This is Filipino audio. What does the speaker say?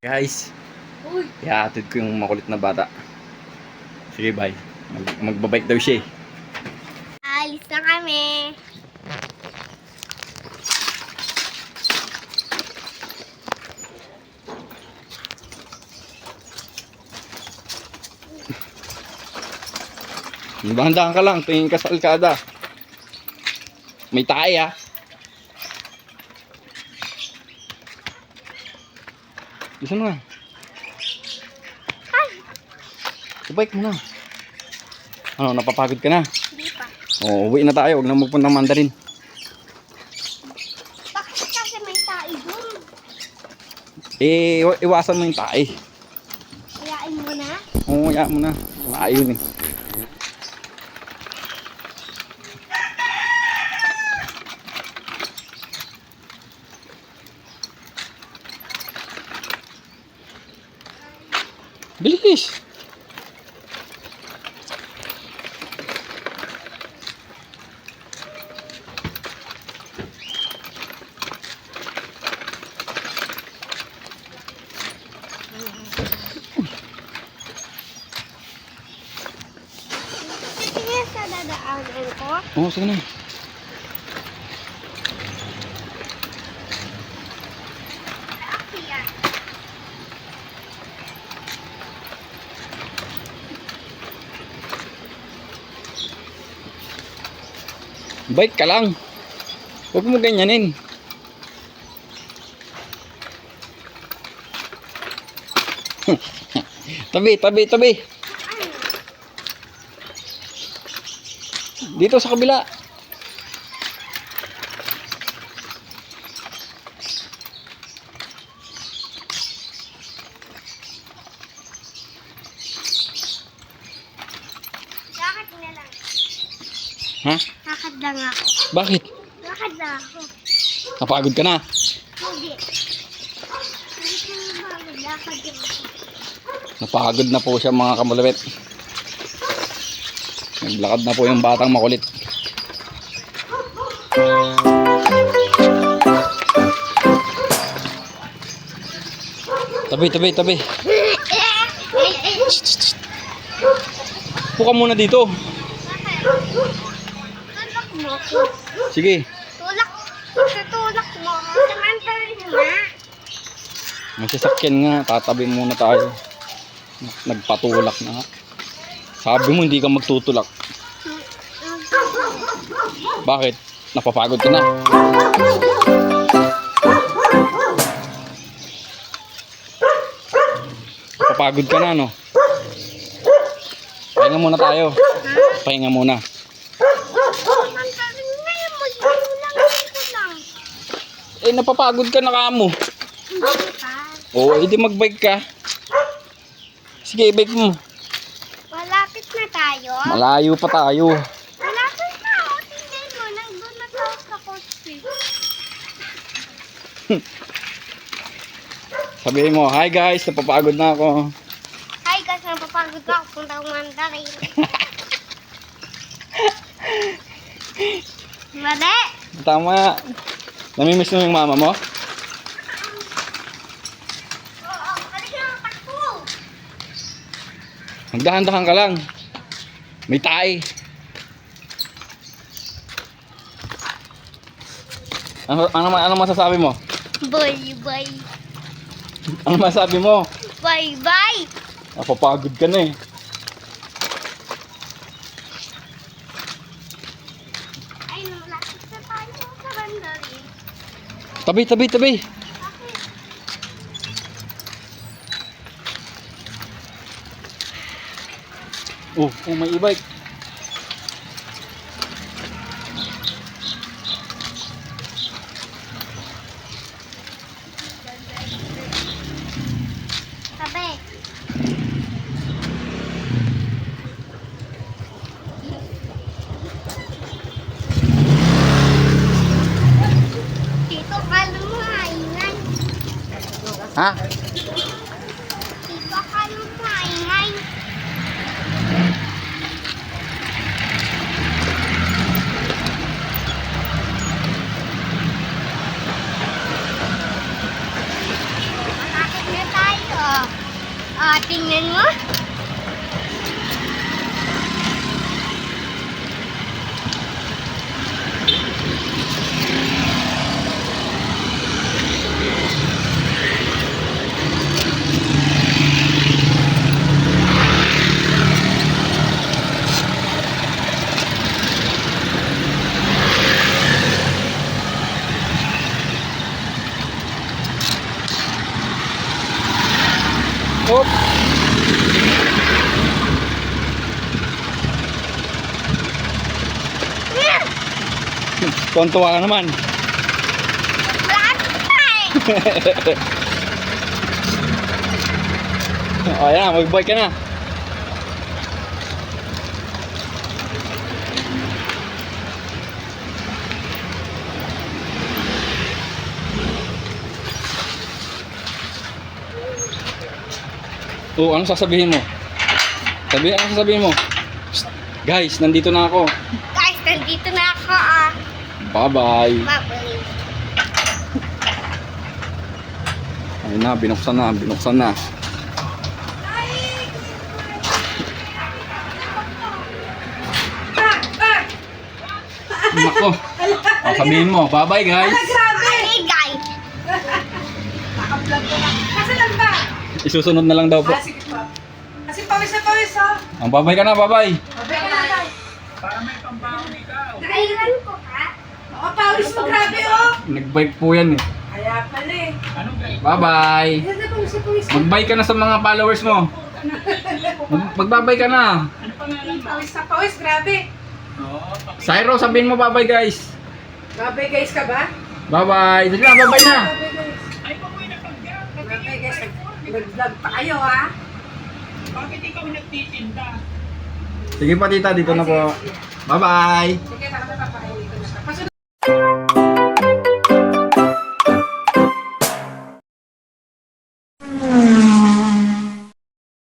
Guys, ihahatid ko yung makulit na bata. Sige, bye. Magbabike daw siya eh. Alis na kami. Dahan-dahan ka lang, tingin ka sa alkada. May tae ah. Gusto mo nga. Bike mo na. Ano, napapagod ka na? Hindi pa. Oo, uwi na tayo. Huwag na magpuntang Mandarin. Bakit kasi may tayo dun? Iwasan mo yung tae. Kayain mo na? Oo, hayaan mo na. Ayun eh. Bilis! Sige sa dadaanan ko. Oo, sige na. Akyat. Bike ka lang. Huwag mo ganyanin. Tabi. Dito sa kabila. Lakad na lang. Ha? Lakad lang ako. Bakit? Lakad na ako. Napagod ka na. Hindi. Hindi ko naman lakad yung ako. Napagod na po siya mga kamalapit. Naglakad na po yung batang makulit. Tabi. Puka muna dito. Tulak mo ako. Sige. Tutulak mo ako. Samantarin mo na. May sasakyan nga. Tatabi muna tayo. Nagpatulak na. Sabi mo hindi ka magtutulak. Bakit? Napapagod ka na. Napapagod ka na, no? Pahinga muna tayo. Pahinga muna. Samantarin mo yung magtulang dito lang. Napapagod ka na kamo. Hindi pa. Oo, hindi magbike ka. Sige, bike mo. Malapit na tayo. Malayo pa tayo. Malapit na. O, tingnan mo. Nandun na tayo sa kotse. Sabihin mo, hi guys, napapagod na ako. Hi guys, napapagod na ako. Punta akong Mandarin. Mali. Tama. Namimiss mo yung mama mo? Oo, halika na, takbo. Magdahan-dahan ka lang. May tae. Ano masasabi mo? Bye. Ano masasabi mo? Bye. Napapagod ka na eh. Ay, malapit na tayo sa Mandarin. Tabi. Bakit? Oh, may e-bike. Tabi. Dito ka lumaingay. Ha? Dito ka lumaingay. Malapit na tayo. tingnan mo. Oop! Tuwan-tuwa ka naman. O yan, mag-bike ka na. Anong sasabihin mo? Anong sasabihin mo? Psst, guys, nandito na ako. Guys, nandito na ako ah. Bye-bye. Bye-bye. Ayun na, binuksan na, binuksan na. Nako. Sabihin mo, bye-bye guys. Bye, guys. Naka-vlog ko na. Kasi lang ba? Isusunod na lang daw po. Sige po. Kasi pawis na pawis oh. Ang bye-bye ka na, bye-bye. Mabay ka na tayo. Nakailan po ka? Oo, pawis mo grabe oh. Nag-bike po yan eh. Kaya pala eh. Bye-bye. Ganda pawis na pawis. Mag-bye ka na sa mga followers mo. Mag-bye ka na. Pawis na pawis, grabe. Syro, sabihin mo bye-bye guys. Grabe guys ka ba? Bye-bye. Sige na, bye-bye na. Grabe guys. Grabe guys, nag-vlog pa kayo ah. Sige pa tita, dito na po. Bye-bye.